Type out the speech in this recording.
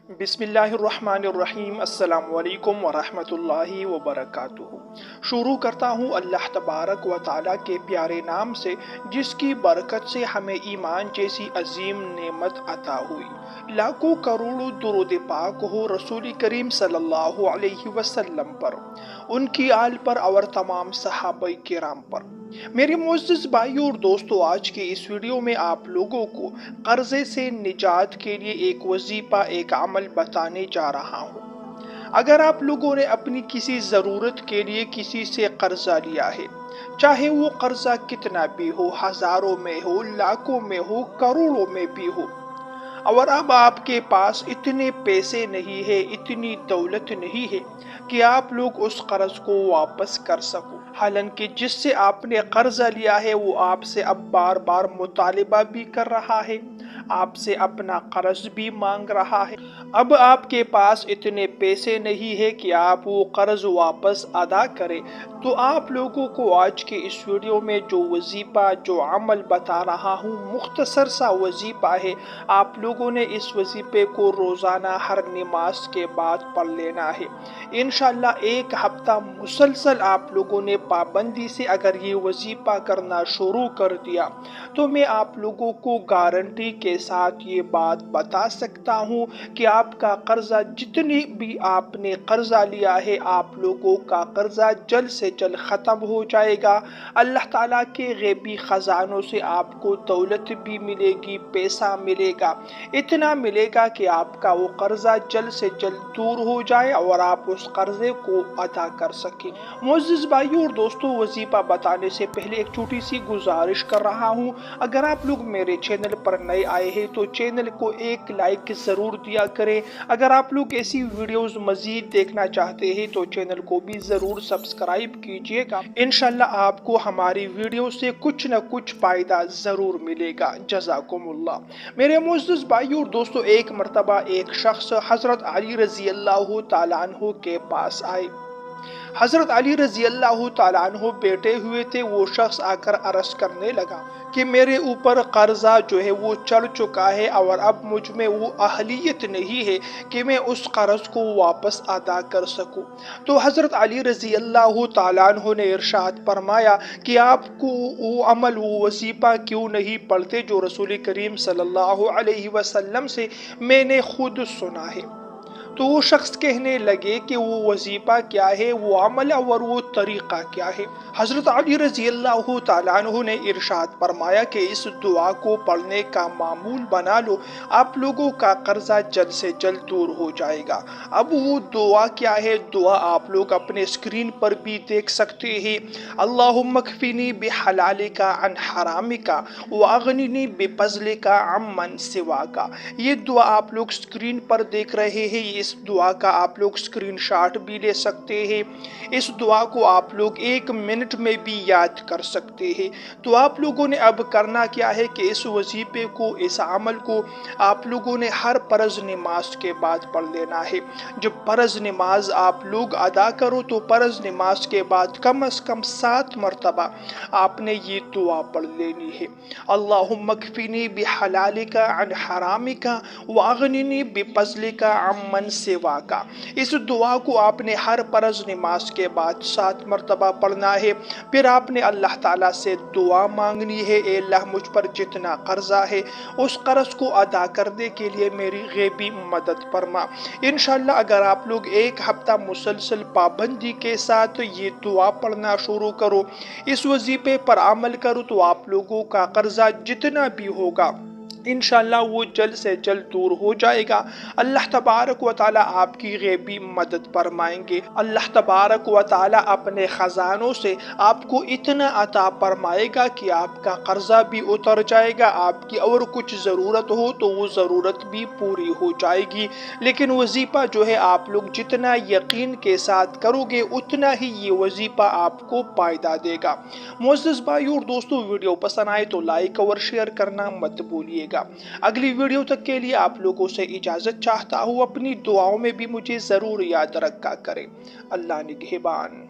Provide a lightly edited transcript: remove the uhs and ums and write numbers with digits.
بسم اللہ الرحمن الرحیم۔ السلام علیکم ورحمۃ اللہ وبرکاتہ۔ شروع کرتا ہوں اللہ تبارک و تعالیٰ کے پیارے نام سے، جس کی برکت سے ہمیں ایمان جیسی عظیم نعمت عطا ہوئی۔ لاکھوں کروڑوں درود پاک ہو رسول کریم صلی اللہ علیہ وسلم پر، ان کی آل پر اور تمام صحابہ کرام پر۔ میرے معزز بھائیوں اور دوستو، آج کے اس ویڈیو میں آپ لوگوں کو قرضے سے نجات کے لیے ایک وظیفہ، ایک عمل بتانے جا رہا ہوں۔ اگر آپ لوگوں نے اپنی کسی ضرورت کے لیے کسی سے قرضہ لیا ہے، چاہے وہ قرضہ کتنا بھی ہو، ہزاروں میں ہو، لاکھوں میں ہو، کروڑوں میں بھی ہو، اور اب آپ کے پاس اتنے پیسے نہیں ہے، اتنی دولت نہیں ہے کہ آپ لوگ اس قرض کو واپس کر سکو، حالانکہ جس سے آپ نے قرضہ لیا ہے وہ آپ سے اب بار بار مطالبہ بھی کر رہا ہے، آپ سے اپنا قرض بھی مانگ رہا ہے۔ اب آپ کے پاس اتنے پیسے نہیں ہے کہ آپ وہ قرض واپس ادا کریں، تو آپ لوگوں کو آج کے اس ویڈیو میں جو وظیفہ، جو عمل بتا رہا ہوں، مختصر سا وظیفہ ہے۔ آپ لوگوں نے اس وظیفے کو روزانہ ہر نماز کے بعد پڑھ لینا ہے۔ انشاءاللہ ایک ہفتہ مسلسل آپ لوگوں نے پابندی سے اگر یہ وظیفہ کرنا شروع کر دیا، تو میں آپ لوگوں کو گارنٹی کے ساتھ یہ بات بتا سکتا ہوں کہ آپ کا قرضہ، جتنی بھی آپ نے قرضہ لیا ہے، آپ لوگوں کا قرضہ جلد سے جلد ختم ہو جائے گا۔ اللہ تعالیٰ کے غیبی خزانوں سے آپ کو دولت بھی ملے گی، پیسہ ملے گا، اتنا ملے گا کہ آپ کا وہ قرضہ جلد سے جلد دور ہو جائے اور آپ اس قرضے کو ادا کر سکیں۔ معزز بھائیوں اور دوستوں، وظیفہ بتانے سے پہلے ایک چھوٹی سی گزارش کر رہا ہوں۔ اگر آپ لوگ میرے چینل پر نئے آئے ہیں تو چینل کو ایک لائک ضرور دیا کریں۔ اگر آپ لوگ ایسی ویڈیوز مزید دیکھنا چاہتے ہیں تو چینل کو بھی ضرور سبسکرائب کیجئے گا۔ انشاءاللہ آپ کو ہماری ویڈیو سے کچھ نہ کچھ فائدہ ضرور ملے گا۔ جزاکم اللہ۔ میرے معزز بھائیوں اور دوستو، ایک مرتبہ ایک شخص حضرت علی رضی اللہ تعالیٰ عنہ کے پاس آئے۔ حضرت علی رضی اللہ تعالیٰ عنہ بیٹھے ہوئے تھے۔ وہ شخص آ کر عرض کرنے لگا کہ میرے اوپر قرضہ جو ہے وہ چڑھ چکا ہے، اور اب مجھ میں وہ اہلیت نہیں ہے کہ میں اس قرض کو واپس ادا کر سکوں۔ تو حضرت علی رضی اللہ تعالیٰ عنہ نے ارشاد فرمایا کہ آپ کو وہ عمل، وہ وظیفہ کیوں نہیں پڑھتے جو رسول کریم صلی اللہ علیہ وسلم سے میں نے خود سنا ہے۔ تو وہ شخص کہنے لگے کہ وہ وظیفہ کیا ہے، وہ عمل اور وہ طریقہ کیا ہے۔ حضرت علی رضی اللہ تعالیٰ عنہ نے ارشاد فرمایا کہ اس دعا کو پڑھنے کا معمول بنا لو، آپ لوگوں کا قرضہ جلد سے جلد دور ہو جائے گا۔ اب وہ دعا کیا ہے؟ دعا آپ لوگ اپنے اسکرین پر بھی دیکھ سکتے ہیں۔ اللہم اکفنی بحلالک عن حرامک واغننی بفضلک عمن سواک۔ یہ دعا آپ لوگ اسکرین پر دیکھ رہے ہیں۔ اس دعا کا آپ لوگ اسکرین شاٹ بھی لے سکتے ہیں۔ اس دعا کو آپ لوگ 1 منٹ میں بھی یاد کر سکتے ہیں۔ تو آپ لوگوں نے اب کرنا کیا ہے کہ اس وظیفے کو، اس عمل کو آپ لوگوں نے ہر فرض نماز کے بعد پڑھ لینا ہے۔ جب فرض نماز آپ لوگ ادا کرو تو فرض نماز کے بعد کم از کم 7 مرتبہ آپ نے یہ دعا پڑھ لینی ہے۔ اللہم اکفنی بحلالک عن حرامک واغننی بفضلک عمن سواک۔ اس دعا کو آپ نے ہر فرض نماز کے بعد 7 مرتبہ پڑھنا ہے۔ پھر آپ نے اللہ تعالیٰ سے دعا مانگنی ہے، اے اللہ مجھ پر جتنا قرضہ ہے اس قرض کو ادا کرنے کے لیے میری غیبی مدد فرما۔ انشاءاللہ اگر آپ لوگ ایک ہفتہ مسلسل پابندی کے ساتھ یہ دعا پڑھنا شروع کرو، اس وظیفے پر عمل کرو، تو آپ لوگوں کا قرضہ جتنا بھی ہوگا انشاءاللہ وہ جلد سے جلد دور ہو جائے گا۔ اللہ تبارک و تعالیٰ آپ کی غیبی مدد فرمائیں گے۔ اللہ تبارک و تعالیٰ اپنے خزانوں سے آپ کو اتنا عطا فرمائے گا کہ آپ کا قرضہ بھی اتر جائے گا، آپ کی اور کچھ ضرورت ہو تو وہ ضرورت بھی پوری ہو جائے گی۔ لیکن وظیفہ جو ہے آپ لوگ جتنا یقین کے ساتھ کرو گے اتنا ہی یہ وظیفہ آپ کو فائدہ دے گا۔ معزز بھائیوں اور دوستوں، ویڈیو پسند آئے تو لائک اور شیئر کرنا مت بھولیے گا۔ اگلی ویڈیو تک کے لیے آپ لوگوں سے اجازت چاہتا ہوں۔ اپنی دعاؤں میں بھی مجھے ضرور یاد رکھا کریں۔ اللہ نگہبان۔